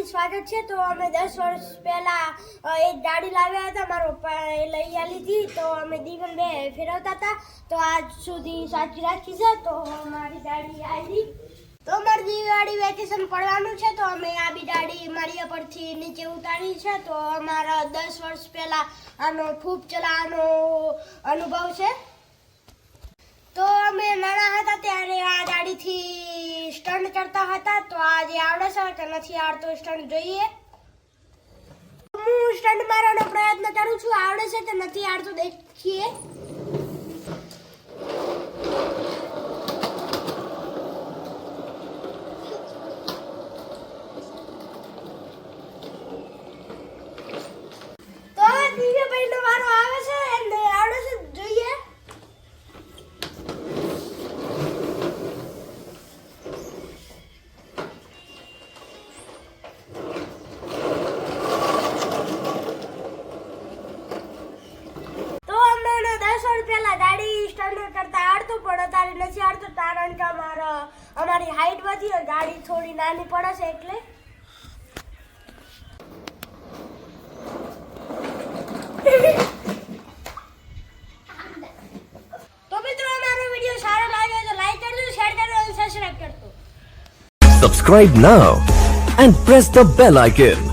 હાર્દિક સ્વાગત છે। તો અમે 10 વર્ષ પહેલા એક ગાડી લાવ્યા હતા, મારો પપ્પાએ લઈ આલી હતી। તો અમે દીવન બે ફેરવતા હતા, તો આજ સુધી સાચી રાખી છે। તો મારી ગાડી આવી, તો અમારી દિવાળી વેકેશન પડવાનું છે, તો અમે આ બી ગાડી માળિયા પરથી નીચે ઉતારી છે। તો અમારા 10 વર્ષ પહેલા આનો ખૂબ ચલાવવાનો અનુભવ છે। તો અમે નાના હતા ત્યારે આ ગાડીથી સ્ટન્ટ કરતા હતા। તો આજે આવડે છે કે નથી આવડતો સ્ટન્ટ જોઈએ। હું સ્ટન્ટ મારવાનો પ્રયત્ન કરું છું, આવડે છે કે નથી આવડતું દેખીએ। તો દિવ્યભાઈનો વારો આવે છે અને આવડે છે જોઈએ। પેલા ગાડી સ્ટન્ટ કરતા આવડતું, પણ અત્યારે નથી આવડતું કારણ કે અમારી હાઈટ વધી અને ગાડી થોડી નાની પડે છે એટલે। તો મિત્રો અમારો વિડિયો સારો લાગ્યો તો લાઈક કરજો, શેર કરજો અને સબસ્ક્રાઇબ કરજો। Subscribe now and press the bell icon.